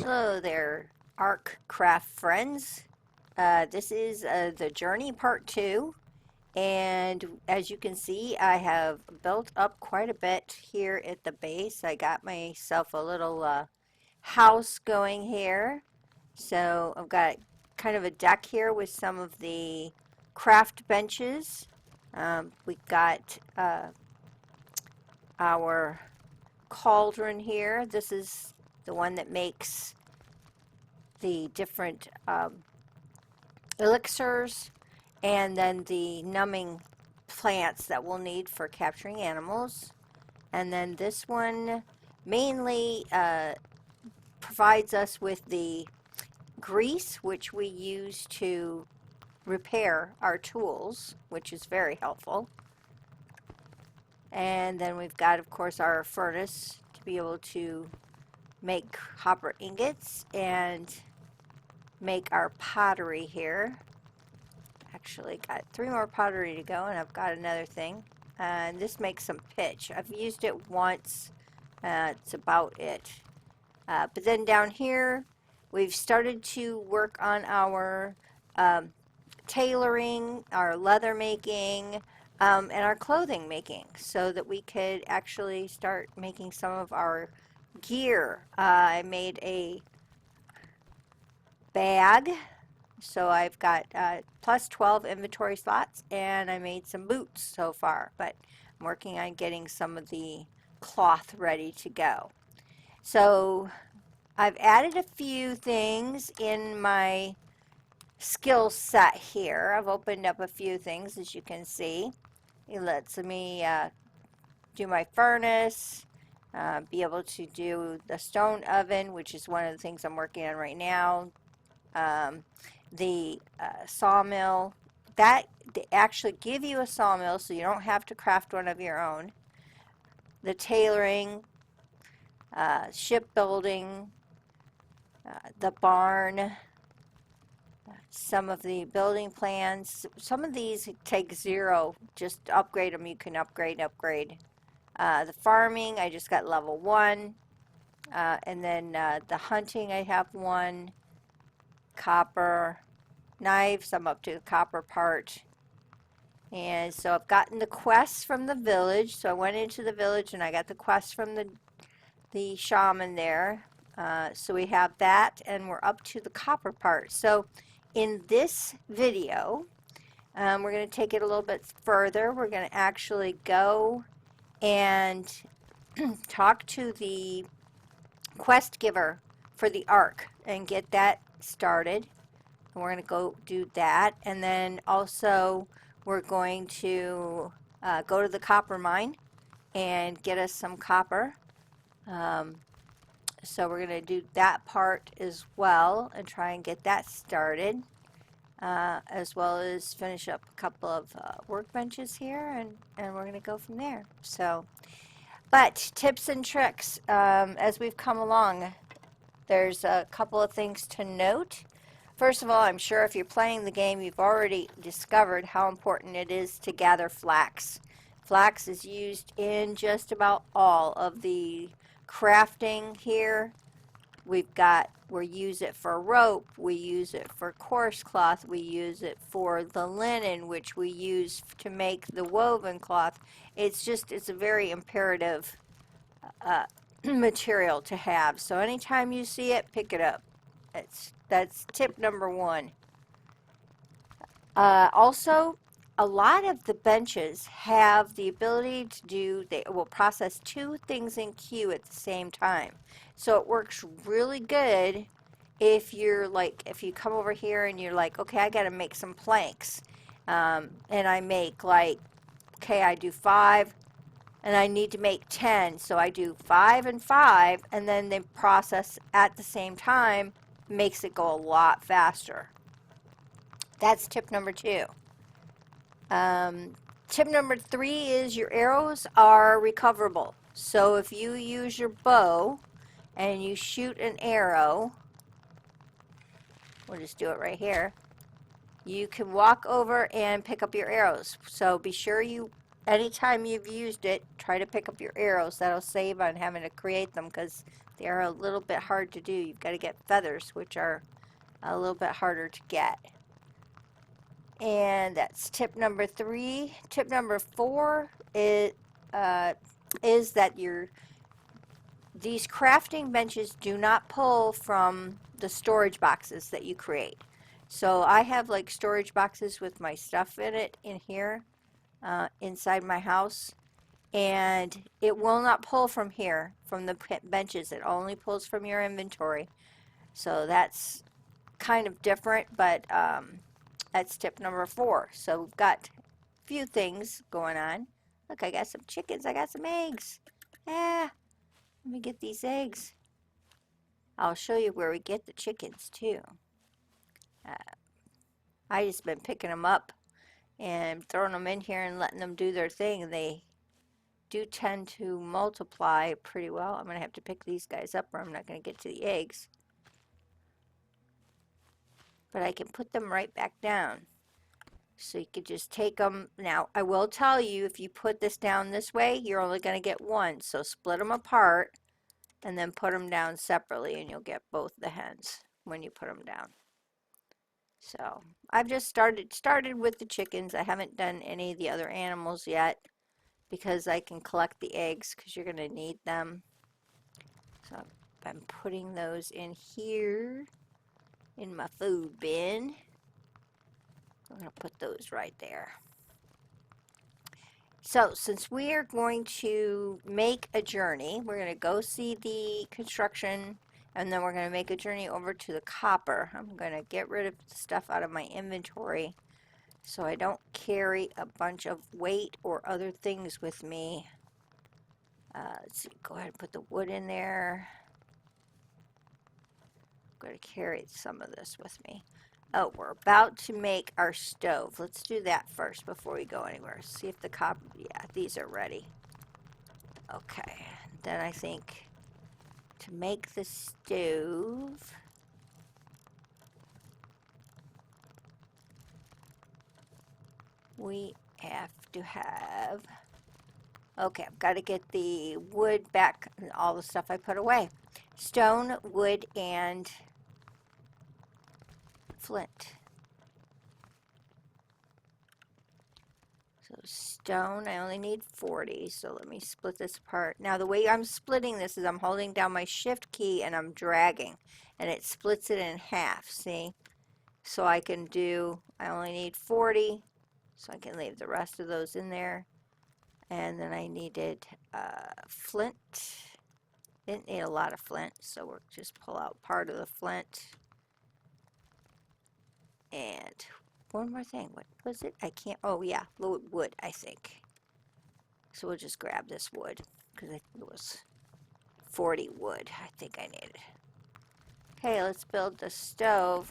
Hello there, ArkCraft friends. This is the journey part 2, and as you can see, I have built up quite a bit here at the base. I got myself a little house going here. So I've got kind of a deck here with some of the craft benches. We got our cauldron here. This is the one that makes the different elixirs, and then the numbing plants that we'll need for capturing animals. And then this one mainly provides us with the grease, which we use to repair our tools, which is very helpful. And then we've got, of course, our furnace to be able to make copper ingots and make our pottery here. Actually got 3 more pottery to go, and I've got another thing. And this makes some pitch. I've used it once. It's about it. But then down here, we've started to work on our tailoring, our leather making, and our clothing making, so that we could actually start making some of our gear. I made a bag, so I've got plus 12 inventory slots, and I made some boots so far, but I'm working on getting some of the cloth ready to go. So I've added a few things in my skill set here. I've opened up a few things, as you can see. It lets me do my furnace, be able to do the stone oven, which is one of the things I'm working on right now. The sawmill, that they actually give you a sawmill, so you don't have to craft one of your own. The tailoring, shipbuilding, the barn, some of the building plans. Some of these take 0, just upgrade them. You can upgrade. The farming, I just got level 1, and then the hunting, I have 1. Copper knives, I'm up to the copper part. And so I've gotten the quests from the village, so I went into the village and I got the quest from the shaman there. So we have that, and we're up to the copper part. So in this video, we're going to take it a little bit further. We're going to actually go and talk to the quest giver for the Ark and get that started. And we're going to go do that, and then also we're going to go to the copper mine and get us some copper. So we're going to do that part as well and try and get that started, as well as finish up a couple of workbenches here, and we're going to go from there. So, but tips and tricks as we've come along. There's a couple of things to note. First of all, I'm sure if you're playing the game, you've already discovered how important it is to gather flax. Flax is used in just about all of the crafting here. We use it for rope, we use it for coarse cloth, we use it for the linen, which we use to make the woven cloth. It's a very imperative material to have. So anytime you see it, pick it up. That's tip number 1. Also, a lot of the benches have the ability to they will process 2 things in queue at the same time. So it works really good if you're like, if you come over here and you're like, okay, I got to make some planks. And I make like, okay, I do 5. And I need to make 10, so I do 5 and 5, and then they process at the same time, makes it go a lot faster. That's tip number 2. Tip number 3 is your arrows are recoverable. So if you use your bow and you shoot an arrow, we'll just do it right here, you can walk over and pick up your arrows. So be sure you anytime you've used it, try to pick up your arrows. That'll save on having to create them because they are a little bit hard to do. You've got to get feathers, which are a little bit harder to get. And that's tip number 3. Tip number 4 is that these crafting benches do not pull from the storage boxes that you create. So I have like storage boxes with my stuff in it in here inside my house, and it will not pull from here, from the benches. It only pulls from your inventory. So that's kind of different, but that's tip number 4. So we've got a few things going on. Look, I got some chickens. I got some eggs. Yeah, let me get these eggs. I'll show you where we get the chickens too. I just been picking them up and throwing them in here and letting them do their thing. And they do tend to multiply pretty well. I'm going to have to pick these guys up or I'm not going to get to the eggs. But I can put them right back down. So you could just take them. Now, I will tell you, if you put this down this way, you're only going to get one. So split them apart and then put them down separately and you'll get both the hens when you put them down. So I've just started with the chickens. I haven't done any of the other animals yet because I can collect the eggs because you're going to need them. So I'm putting those in here in my food bin. I'm going to put those right there. So since we are going to make a journey, we're going to go see the construction and then we're going to make a journey over to the copper. I'm going to get rid of stuff out of my inventory so I don't carry a bunch of weight or other things with me. Let's see, go ahead and put the wood in there. I'm going to carry some of this with me. Oh, we're about to make our stove. Let's do that first before we go anywhere. See if the copper, yeah, these are ready. Okay, then I think to make the stove, we have to have, okay, I've got to get the wood back and all the stuff I put away. Stone, wood, and flint. So stone, I only need 40, so let me split this apart. Now the way I'm splitting this is I'm holding down my shift key and I'm dragging, and it splits it in half, see? So I can do, I only need 40, so I can leave the rest of those in there. And then I needed flint. Didn't need a lot of flint, so we'll just pull out part of the flint. And one more thing, what was it? I can't, oh yeah, wood, I think. So we'll just grab this wood, because it was 40 wood, I think I needed. Okay, let's build the stove.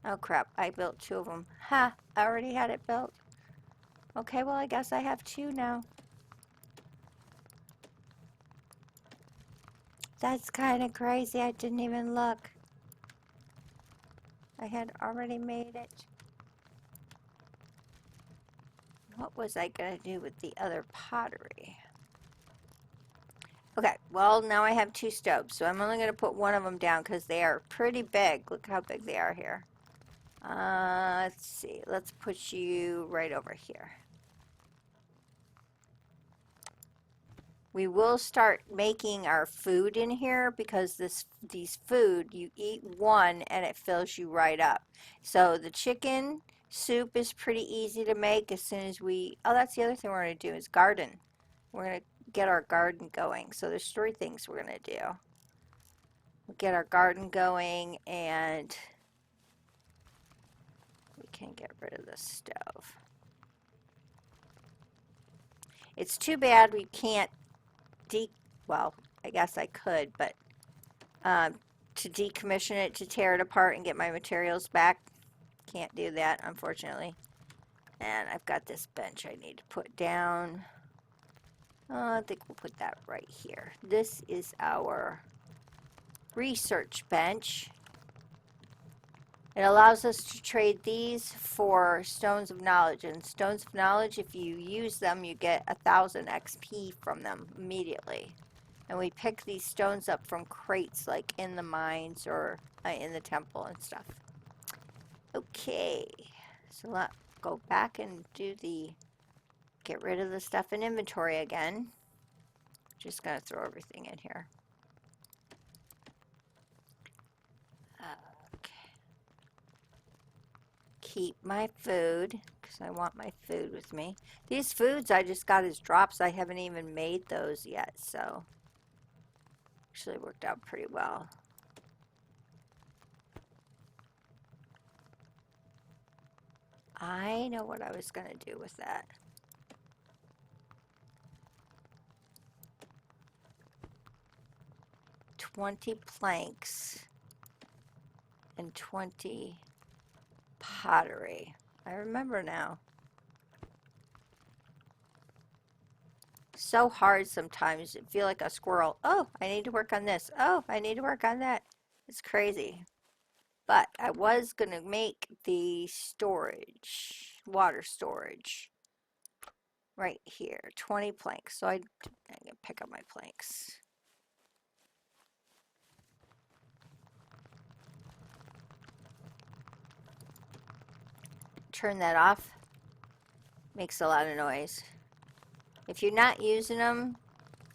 Oh crap, I built 2 of them. Ha, I already had it built. Okay, well I guess I have 2 now. That's kind of crazy, I didn't even look. I had already made it. What was I going to do with the other pottery? Okay, well now I have 2 stoves, so I'm only going to put one of them down because they are pretty big. Look how big they are here. Let's see, let's put you right over here. We will start making our food in here because these food, you eat one and it fills you right up. So the chicken soup is pretty easy to make as soon as we, oh, that's the other thing we're going to do is garden. We're going to get our garden going. So there's 3 things we're going to do. We'll get our garden going and we can get rid of the stove. It's too bad we can't well, I guess I could, but to decommission it, to tear it apart and get my materials back, can't do that, unfortunately. And I've got this bench I need to put down. I think we'll put that right here. This is our research bench. It allows us to trade these for stones of knowledge. And stones of knowledge, if you use them, you get 1,000 XP from them immediately. And we pick these stones up from crates, like in the mines or in the temple and stuff. Okay, so let's go back and do the get rid of the stuff in inventory again. Just gonna throw everything in here. Okay. Keep my food, because I want my food with me. These foods I just got as drops. I haven't even made those yet, so actually worked out pretty well. I know what I was going to do with that. $20 planks and 20 pottery. I remember now. So hard sometimes. You feel like a squirrel. Oh, I need to work on this. Oh, I need to work on that. It's crazy. But I was going to make the storage, water storage, right here. 20 planks. So I'm going to pick up my planks. Turn that off. Makes a lot of noise. If you're not using them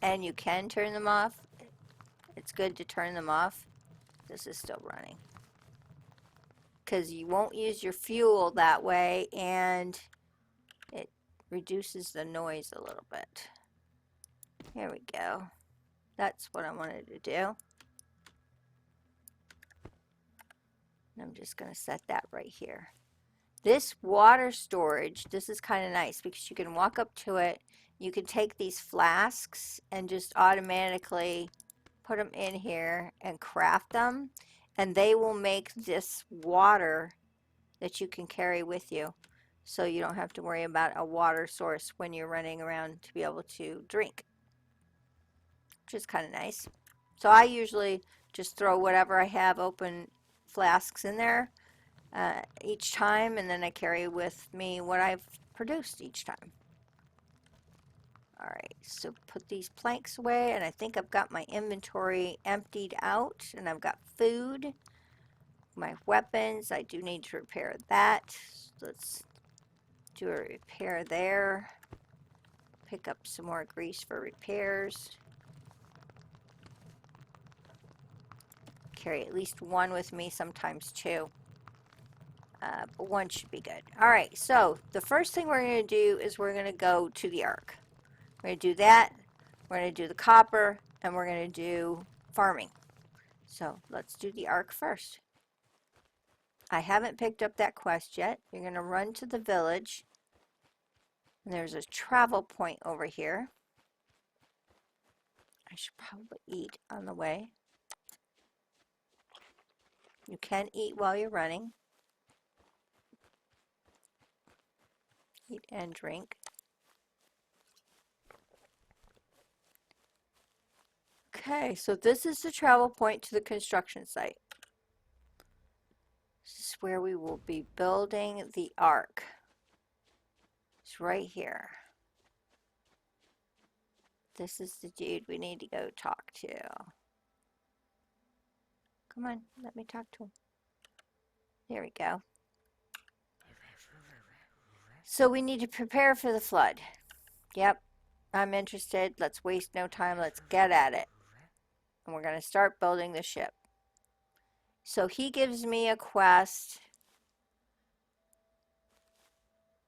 and you can turn them off, it's good to turn them off. This is still running. Because you won't use your fuel that way and it reduces the noise a little bit. Here we go. That's what I wanted to do. And I'm just going to set that right here. This water storage, this is kind of nice because you can walk up to it. You can take these flasks and just automatically put them in here and craft them. And they will make this water that you can carry with you. So you don't have to worry about a water source when you're running around to be able to drink. Which is kind of nice. So I usually just throw whatever I have open flasks in there each time, and then I carry with me what I've produced each time. Alright, so put these planks away, and I think I've got my inventory emptied out, and I've got food, my weapons. I do need to repair that. Let's do a repair there. Pick up some more grease for repairs. Carry at least one with me, sometimes two. But one should be good. Alright, so the first thing we're going to do is we're going to go to the Ark. We're going to do that. We're going to do the copper, and we're going to do farming. So let's do the Ark first. I haven't picked up that quest yet. You're going to run to the village. And there's a travel point over here. I should probably eat on the way. You can eat while you're running. Eat and drink. Okay, so this is the travel point to the construction site. This is where we will be building the Ark. It's right here. This is the dude we need to go talk to. Come on, let me talk to him. There we go. So we need to prepare for the flood. Yep, I'm interested. Let's waste no time. Let's get at it. And we're going to start building the ship. So he gives me a quest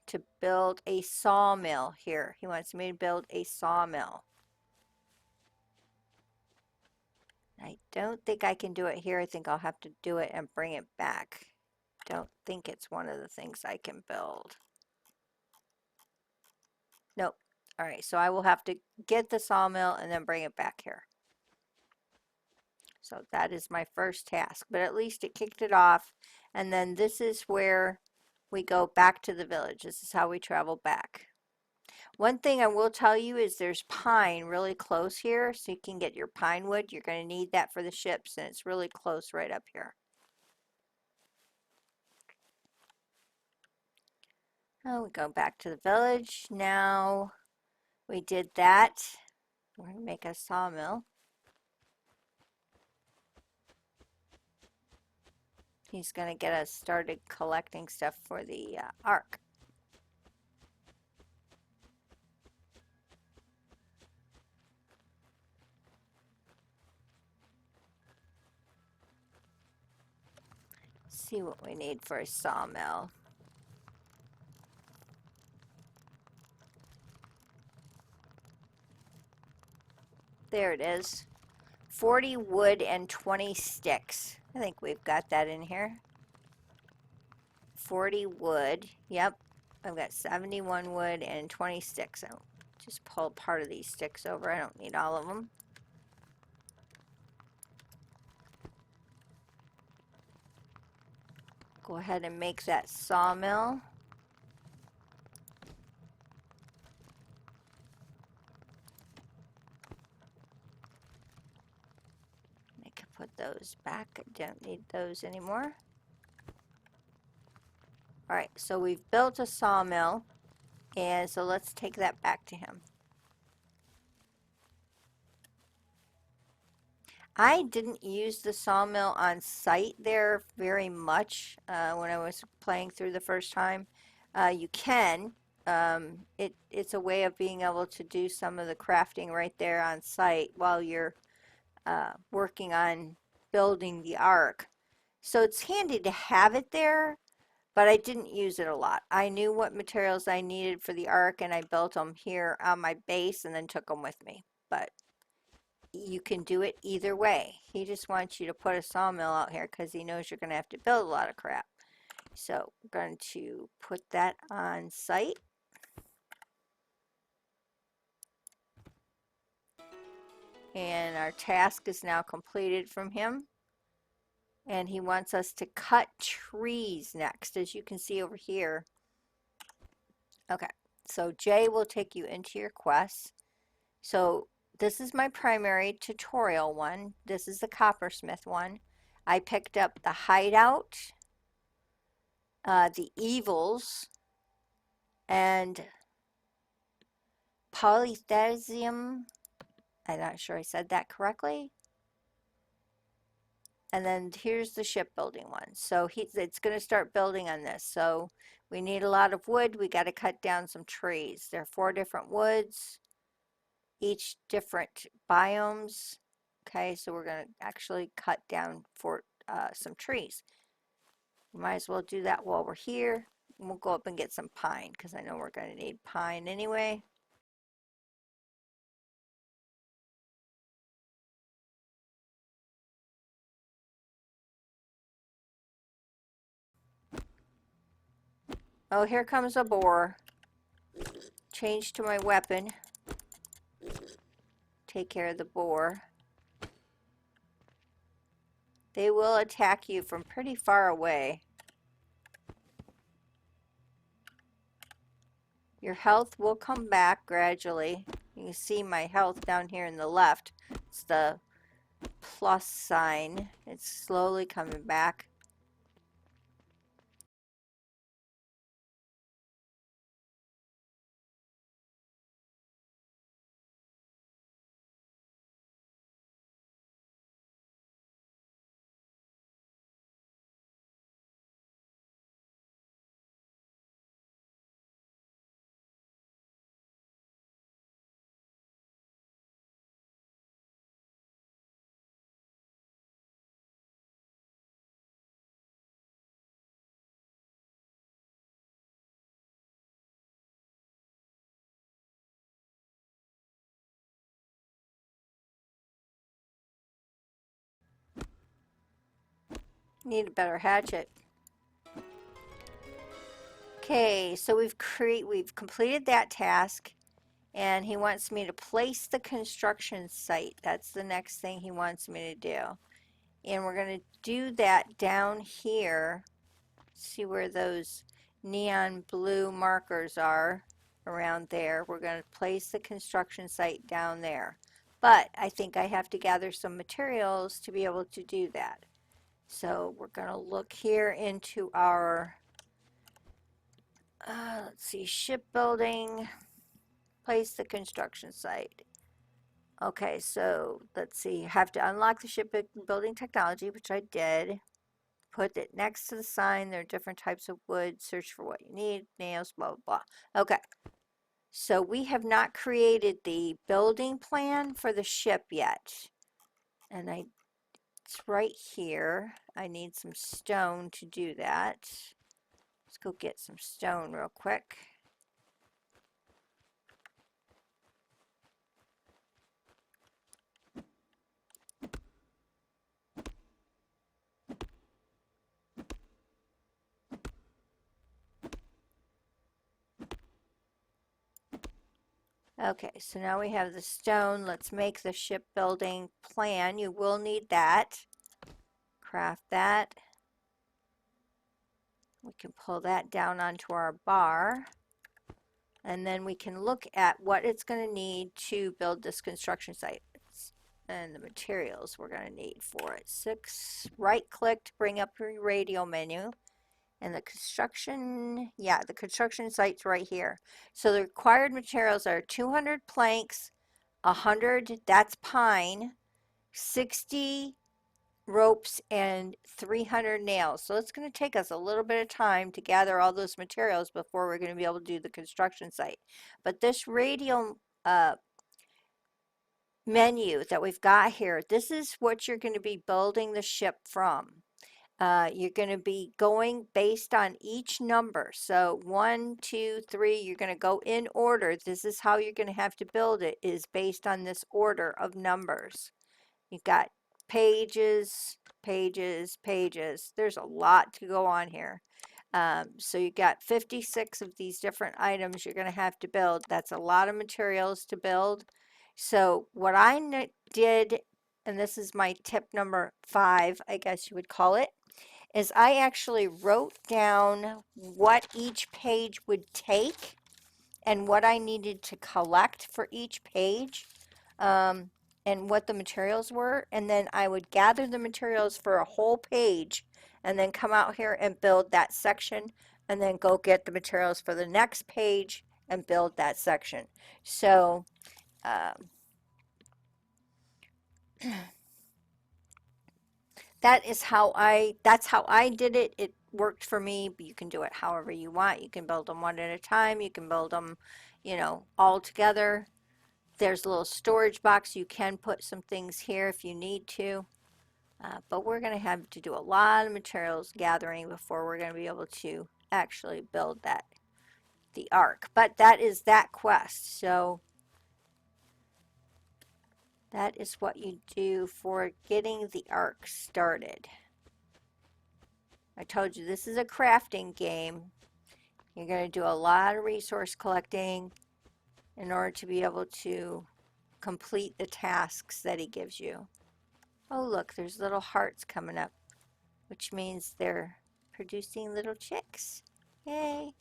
to build a sawmill here. He wants me to build a sawmill. I don't think I can do it here. I think I'll have to do it and bring it back. Don't think it's one of the things I can build. Nope. All right, so I will have to get the sawmill and then bring it back here. So that is my first task, but at least it kicked it off. And then this is where we go back to the village. This is how we travel back. One thing I will tell you is there's pine really close here, so you can get your pine wood. You're going to need that for the ships, and it's really close right up here. Oh, we go back to the village. Now we did that. We're going to make a sawmill. He's going to get us started collecting stuff for the Ark. See what we need for a sawmill. There it is. 40 wood and 20 sticks. I think we've got that in here. 40 wood. Yep. I've got 71 wood and 20 sticks. I'll just pull part of these sticks over. I don't need all of them. Go ahead and make that sawmill. I can put those back. I don't need those anymore. All right, so we've built a sawmill, and so let's take that back to him. I didn't use the sawmill on site there very much when I was playing through the first time. You can. It's a way of being able to do some of the crafting right there on site while you're working on building the Ark. So it's handy to have it there, but I didn't use it a lot. I knew what materials I needed for the Ark, and I built them here on my base and then took them with me. But you can do it either way. He just wants you to put a sawmill out here because he knows you're going to have to build a lot of crap. So we're going to put that on site. And our task is now completed from him. And he wants us to cut trees next, as you can see over here. Okay, so Jay will take you into your quests. So this is my primary tutorial one. This is the coppersmith one. I picked up the hideout, the evils, and polythesium. I'm not sure I said that correctly. And then here's the shipbuilding one. So it's going to start building on this. So we need a lot of wood. We got to cut down some trees. There are 4 different woods, each different biomes. Okay, so we're going to actually cut down for some trees. We might as well do that while we're here. We'll go up and get some pine because I know we're going to need pine anyway. Oh, here comes a boar. Change to my weapon. Take care of the boar. They will attack you from pretty far away. Your health will come back gradually. You can see my health down here in the left. It's the plus sign. It's slowly coming back. Need a better hatchet. Okay, so we've completed that task, and he wants me to place the construction site. That's the next thing he wants me to do. And we're going to do that down here. See where those neon blue markers are around there. We're going to place the construction site down there. But I think I have to gather some materials to be able to do that. So we're going to look here into our Let's see, shipbuilding, place the construction site. Okay, so let's see, have to unlock the shipbuilding technology, which I did. Put it next to the sign. There are different types of wood. Search for what you need, nails, blah, blah, blah. Okay, so we have not created the building plan for the ship yet. And it's right here. I need some stone to do that. Let's go get some stone real quick. Okay, so now we have the stone. Let's make the shipbuilding plan. You will need that. Craft that. We can pull that down onto our bar. And then we can look at what it's going to need to build this construction site. And the materials we're going to need for it. 6, right click to bring up your radio menu. And the construction, yeah, the construction site's right here. So the required materials are 200 planks, 100, that's pine, 60 ropes, and 300 nails. So it's going to take us a little bit of time to gather all those materials before we're going to be able to do the construction site. But this radial menu that we've got here, this is what you're going to be building the ship from. You're going to be going based on each number. So 1, 2, 3, you're going to go in order. This is how you're going to have to build it, is based on this order of numbers. You've got pages, pages, pages. There's a lot to go on here. So you got 56 of these different items you're going to have to build. That's a lot of materials to build. So what I did, and this is my tip number 5, I guess you would call it, is I actually wrote down what each page would take and what I needed to collect for each page, and what the materials were. And then I would gather the materials for a whole page and then come out here and build that section, and then go get the materials for the next page and build that section. So that's how I did it. It worked for me, but you can do it however you want. You can build them one at a time. You can build them, all together. There's a little storage box. You can put some things here if you need to. But we're going to have to do a lot of materials gathering before we're going to be able to actually build the Ark. But that is that quest. So that is what you do for getting the Ark started. I told you this is a crafting game. You're going to do a lot of resource collecting in order to be able to complete the tasks that he gives you. Oh, look, there's little hearts coming up, which means they're producing little chicks. Yay.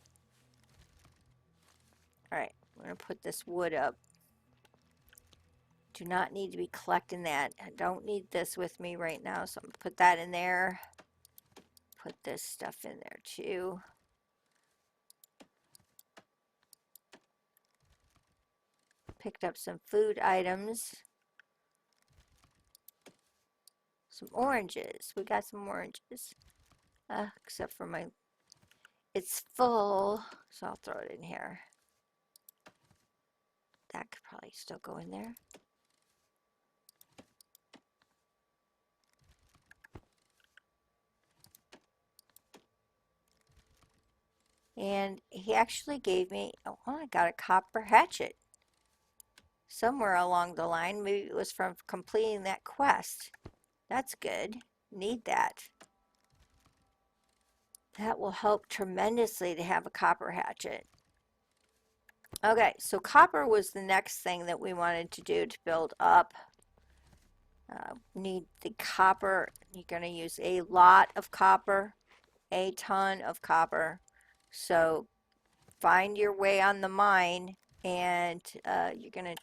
All right, we're going to put this wood up. Do not need to be collecting that. I don't need this with me right now, so I'm going to put that in there. Put this stuff in there too. Picked up some food items. Some oranges. We got some oranges. Except for it's full, so I'll throw it in here. That could probably still go in there. And he actually gave me, oh, I got a copper hatchet somewhere along the line. Maybe it was from completing that quest. That's good. Need that. That will help tremendously to have a copper hatchet. Okay, so copper was the next thing that we wanted to do to build up. Need the copper. You're going to use a lot of copper, a ton of copper. So find your way on the mine, and you're going to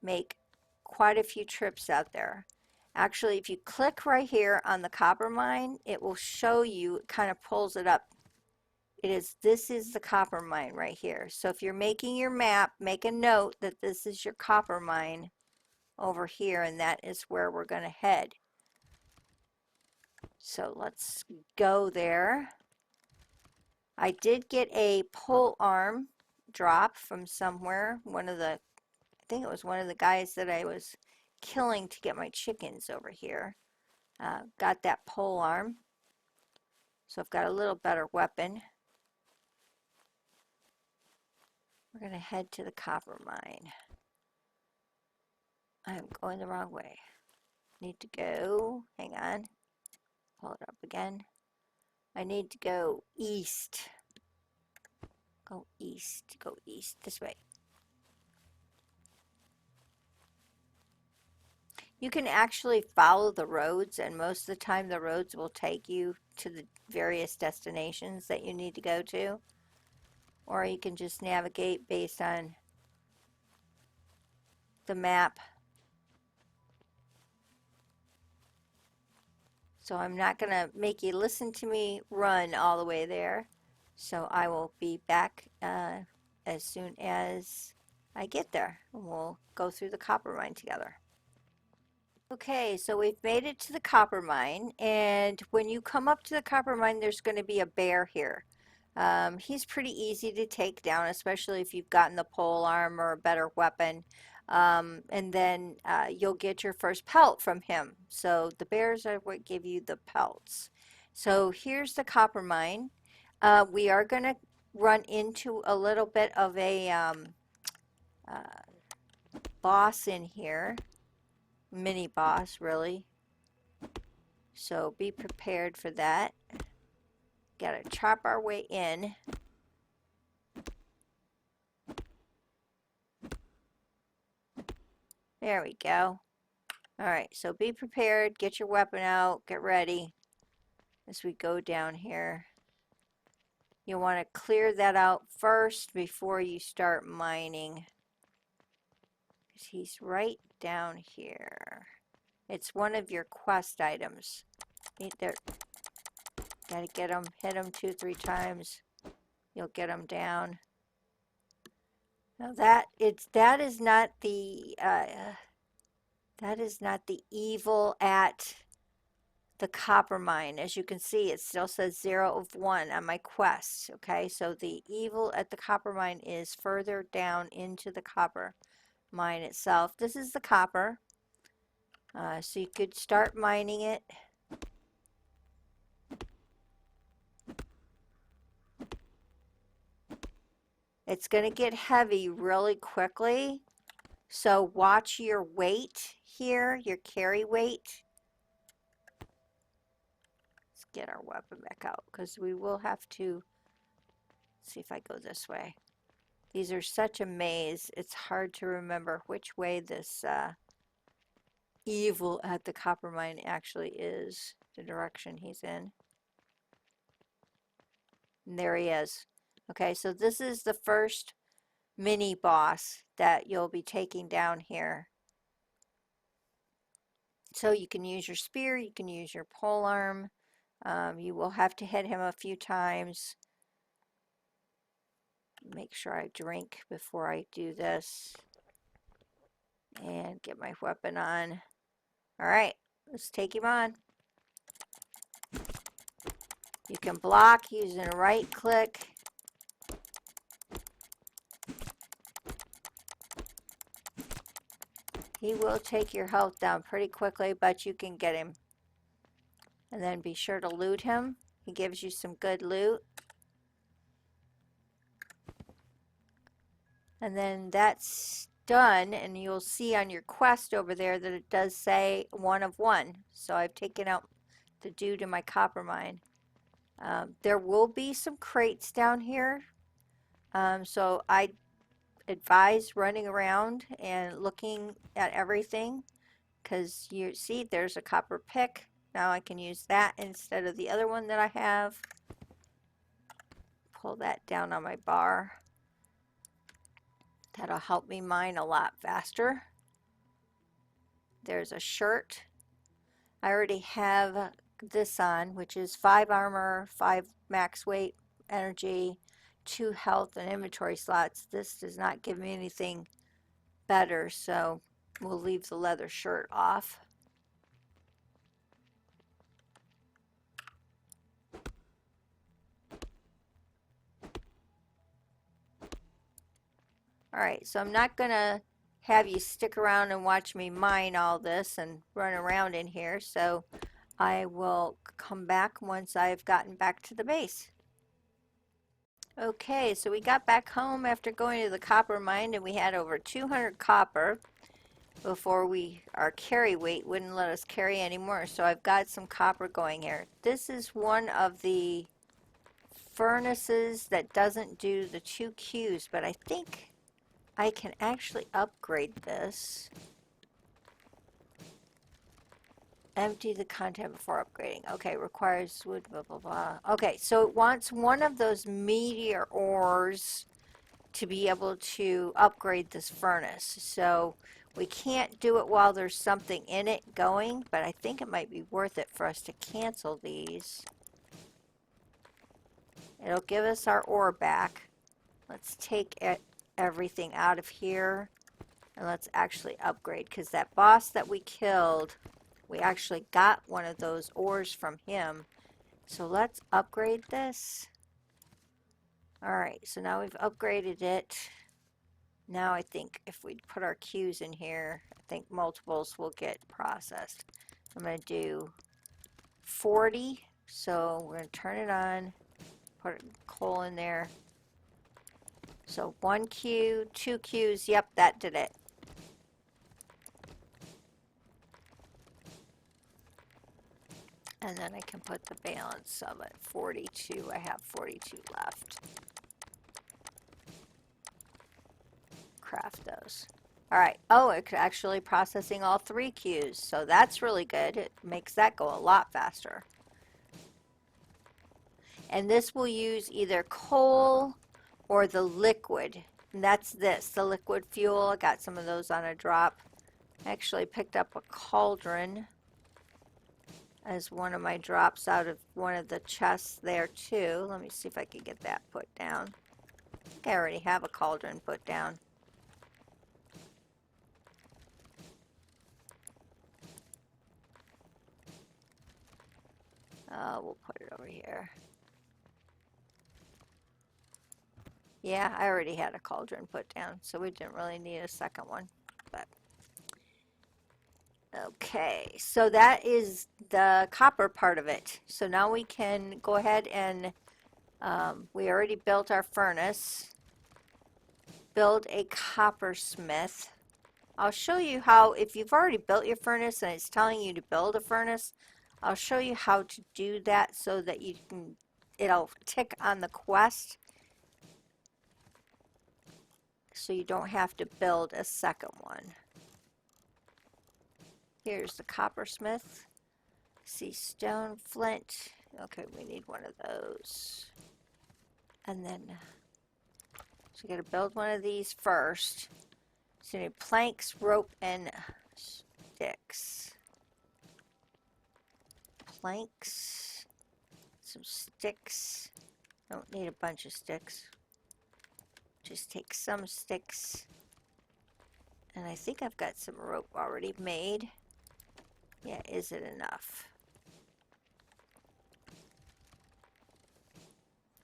make quite a few trips out there. Actually, if you click right here on the copper mine, it will show you, it kind of pulls it up. this is the copper mine right here. So if you're making your map, make a note that this is your copper mine over here, and that is where we're going to head. So let's go there. I did get a pole arm drop from somewhere. I think it was one of the guys that I was killing to get my chickens over here. Got that pole arm. So I've got a little better weapon. We're going to head to the copper mine. I'm going the wrong way. Need to go, hang on, pull it up again. I need to go east. Go east, this way. You can actually follow the roads, and most of the time the roads will take you to the various destinations that you need to go to. Or you can just navigate based on the map. So I'm not going to make you listen to me run all the way there. So I will be back as soon as I get there. And we'll go through the copper mine together. Okay, so we've made it to the copper mine, and when you come up to the copper mine, there's going to be a bear here. He's pretty easy to take down, especially if you've gotten the pole arm or a better weapon. And then you'll get your first pelt from him. So the bears are what give you the pelts. So here's the copper mine. We are going to run into a little bit of a boss in here. Mini boss, really. So be prepared for that. Gotta chop our way in. There we go. Alright, so be prepared, get your weapon out, get ready as we go down here. You want to clear that out first before you start mining. Because he's right down here. It's one of your quest items. There. Gotta get him, hit him 2-3 times. You'll get him down. Now that is not the evil at the copper mine. As you can see, it still says 0 of 1 on my quest. Okay, so the evil at the copper mine is further down into the copper mine itself. This is the copper. So you could start mining it. It's going to get heavy really quickly. So watch your weight here, your carry weight. Let's get our weapon back out because we will have to see if I go this way. These are such a maze. It's hard to remember which way this evil at the copper mine actually is, the direction he's in. And there he is. Okay, so this is the first mini boss that you'll be taking down here. So you can use your spear, you can use your pole arm. You will have to hit him a few times. Make sure I drink before I do this. And get my weapon on. Alright, let's take him on. You can block using a right click. He will take your health down pretty quickly, but you can get him. And then be sure to loot him. He gives you some good loot. And then that's done, and you'll see on your quest over there that it does say 1 of 1. So I've taken out the dude in my copper mine. There will be some crates down here. So I advise running around and looking at everything, because you see there's a copper pick. Now I can use that instead of the other one that I have. Pull that down on my bar. That'll help me mine a lot faster. There's a shirt. I already have this on, which is 5 armor, 5 max weight, energy, 2 health, and inventory slots. This does not give me anything better, so we'll leave the leather shirt off. Alright, so I'm not going to have you stick around and watch me mine all this and run around in here, so I will come back once I've gotten back to the base. Okay, so we got back home after going to the copper mine, and we had over 200 copper before our carry weight wouldn't let us carry anymore. So I've got some copper going here. This is one of the furnaces that doesn't do the 2 Qs, but I think I can actually upgrade this. Empty the content before upgrading. Okay, requires wood, blah, blah, blah. Okay, so it wants one of those meteor ores to be able to upgrade this furnace. So we can't do it while there's something in it going, but I think it might be worth it for us to cancel these. It'll give us our ore back. Let's take everything out of here and let's actually upgrade, because that boss that we killed, we actually got one of those ores from him. So let's upgrade this. Alright, so now we've upgraded it. Now I think if we put our Qs in here, I think multiples will get processed. I'm going to do 40. So we're going to turn it on, put coal in there. So 1 Q, 2 Qs, yep, that did it. And then I can put the balance of it, 42, I have 42 left. Craft those. Alright, oh, it's actually processing all 3 Qs, so that's really good. It makes that go a lot faster. And this will use either coal or the liquid. And that's this, the liquid fuel. I got some of those on a drop. I actually picked up a cauldron as one of my drops out of one of the chests there too. Let me see if I can get that put down. I think I already have a cauldron put down. We'll put it over here. Yeah, I already had a cauldron put down, so we didn't really need a second one. But okay, so that is the copper part of it. So now we can go ahead and we already built our furnace. Build a coppersmith. I'll show you how, if you've already built your furnace and it's telling you to build a furnace, I'll show you how to do that so that you can, it'll tick on the quest so you don't have to build a second one. Here's the coppersmith. See, stone, flint. Okay, we need one of those. And then, so we got to build one of these first. So you need planks, rope, and sticks. Planks, some sticks. Don't need a bunch of sticks. Just take some sticks. And I think I've got some rope already made. Yeah, is it enough?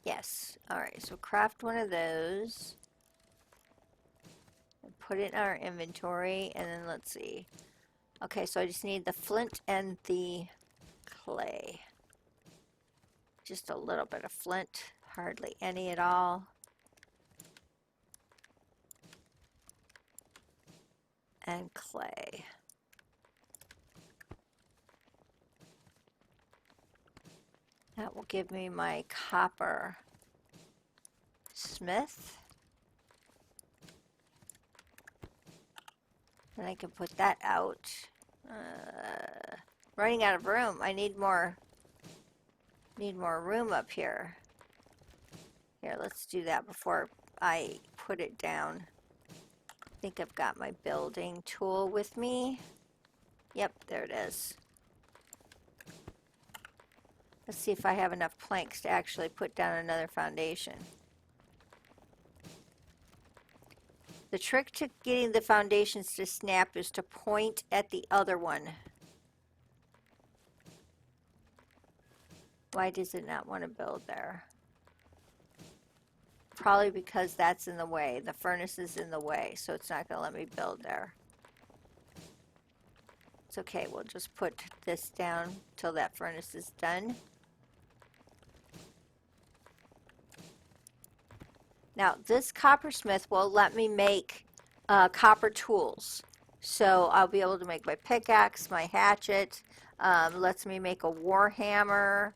Yes. Alright, so craft one of those. And put it in our inventory. And then let's see. Okay, so I just need the flint and the clay. Just a little bit of flint. Hardly any at all. And clay. That will give me my copper smith. And I can put that out. Running out of room. I need more room up here. Here, let's do that before I put it down. I think I've got my building tool with me. Yep, there it is. Let's see if I have enough planks to actually put down another foundation. The trick to getting the foundations to snap is to point at the other one. Why does it not want to build there? Probably because that's in the way. The furnace is in the way, so it's not going to let me build there. It's okay, we'll just put this down till that furnace is done. Now, this coppersmith will let me make copper tools. So I'll be able to make my pickaxe, my hatchet, lets me make a war hammer,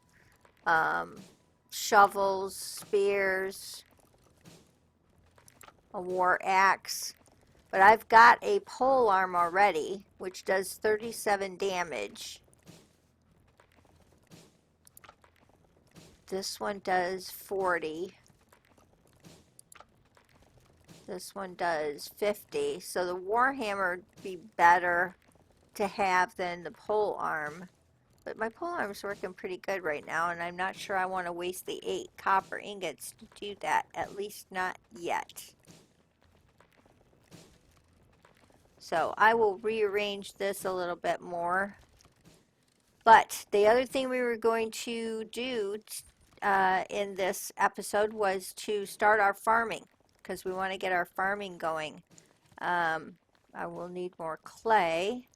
shovels, spears, a war axe. But I've got a pole arm already, which does 37 damage. This one does 40. This one does 50. So the warhammer would be better to have than the pole arm. But my pole arm's working pretty good right now, and I'm not sure I want to waste the 8 copper ingots to do that. At least not yet. So I will rearrange this a little bit more. But the other thing we were going to do in this episode was to start our farming, because we want to get our farming going. I will need more clay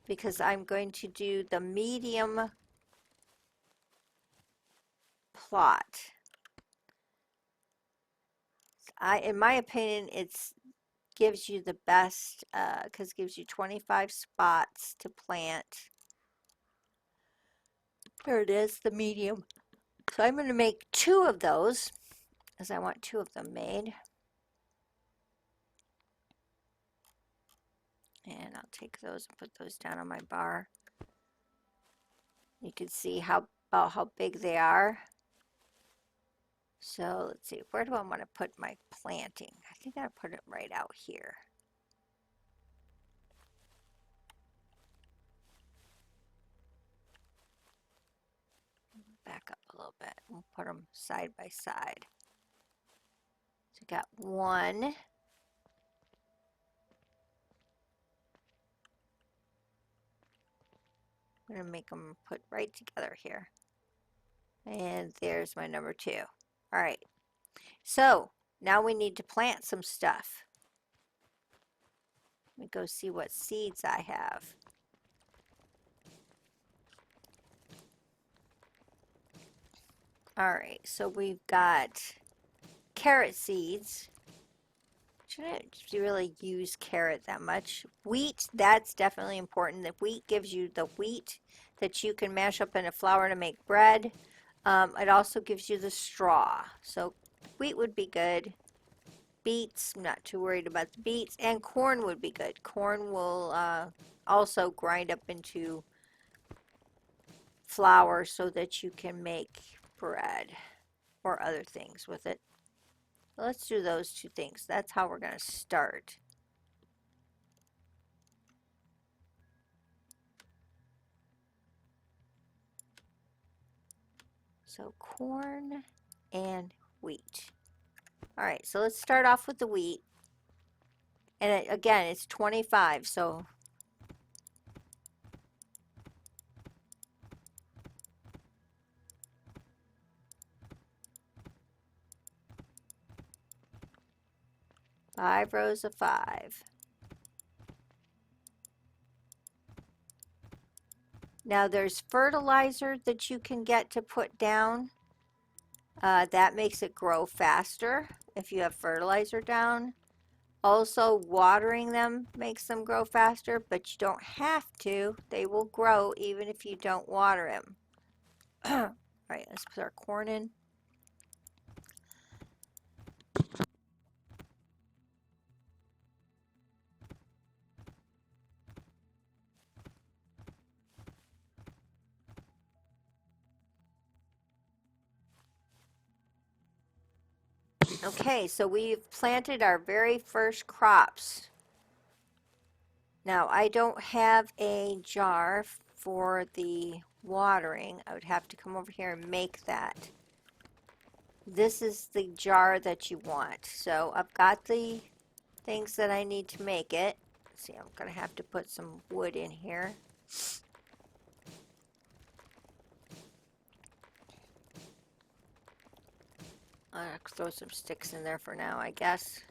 because I'm going to do the medium plot. In my opinion, it's gives you the best because it gives you 25 spots to plant. There it is, the medium. So I'm going to make 2 of those, as I want 2 of them made. And I'll take those and put those down on my bar. You can see about how big they are. So let's see, where do I want to put my planting? I think I'll put it right out here. Back up a little bit. We'll put them side by side. So we got 1. I'm going to make them put right together here. And there's my number 2. All right. So now we need to plant some stuff. Let me go see what seeds I have. All right, so we've got carrot seeds. Shouldn't really use carrot that much. Wheat, that's definitely important. The wheat gives you the wheat that you can mash up into flour to make bread. It also gives you the straw. So wheat would be good. Beets, I'm not too worried about the beets. And corn would be good. Corn will also grind up into flour so that you can make bread or other things with it. Let's do those 2 things. That's how we're going to start. So corn and wheat. All right, so let's start off with the wheat. And again, it's 25, so five rows of 5. Now there's fertilizer that you can get to put down. That makes it grow faster if you have fertilizer down. Also, watering them makes them grow faster, but you don't have to. They will grow even if you don't water them. All right, let's put our corn in. Okay, so we've planted our very first crops. Now, I don't have a jar for the watering, I would have to come over here and make that. This is the jar that you want. So I've got the things that I need to make it. Let's see, I'm going to have to put some wood in here. I'll throw some sticks in there for now, I guess.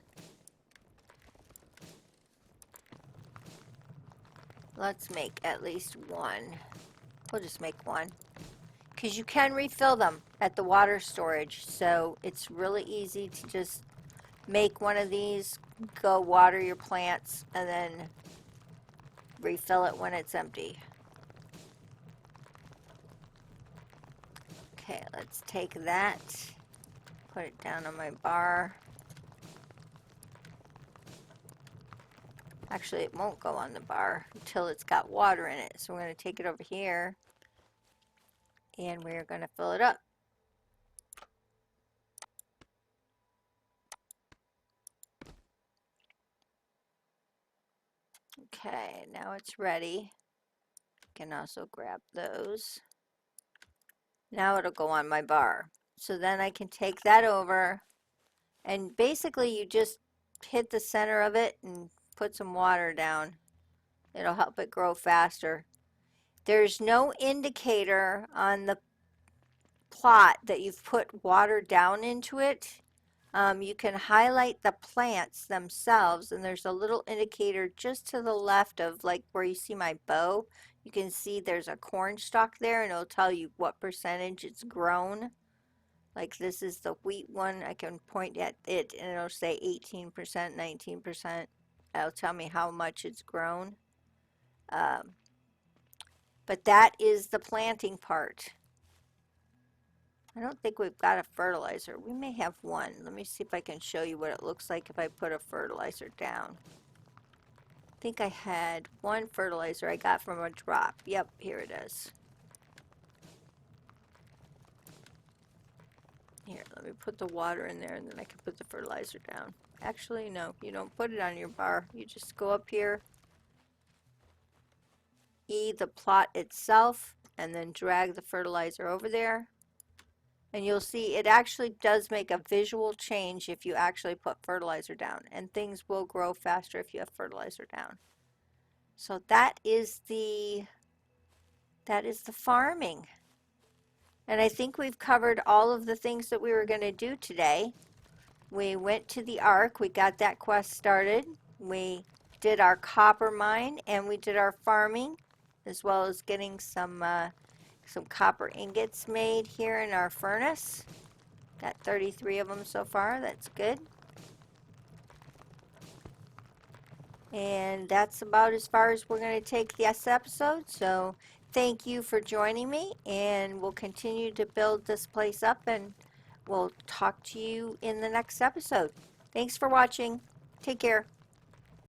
Let's make at least one. We'll just make one. Because you can refill them at the water storage. So it's really easy to just make one of these, go water your plants, and then refill it when it's empty. Okay, let's take that, put it down on my bar. Actually, it won't go on the bar until it's got water in it. So we're going to take it over here, and we're going to fill it up. Okay, now it's ready. Can also grab those. Now it'll go on my bar. So then I can take that over, and basically you just hit the center of it and put some water down. It'll help it grow faster. There's no indicator on the plot that you've put water down into it. You can highlight the plants themselves, and there's a little indicator just to the left of like where you see my bow. You can see there's a corn stalk there, and it'll tell you what percentage it's grown. Like this is the wheat one. I can point at it and it'll say 18%, 19%. It'll tell me how much it's grown. But that is the planting part. I don't think we've got a fertilizer. We may have one. Let me see if I can show you what it looks like if I put a fertilizer down. I think I had one fertilizer I got from a drop. Yep, here it is. Here, let me put the water in there and then I can put the fertilizer down. Actually, no, you don't put it on your bar. You just go up here, E the plot itself, and then drag the fertilizer over there. And you'll see it actually does make a visual change if you actually put fertilizer down. And things will grow faster if you have fertilizer down. So that is the farming. And I think we've covered all of the things that we were going to do today. We went to the Ark. We got that quest started. We did our copper mine, and we did our farming, as well as getting some copper ingots made here in our furnace. Got 33 of them so far. That's good. And that's about as far as we're going to take this episode. So thank you for joining me, and we'll continue to build this place up, and we'll talk to you in the next episode. Thanks for watching. Take care.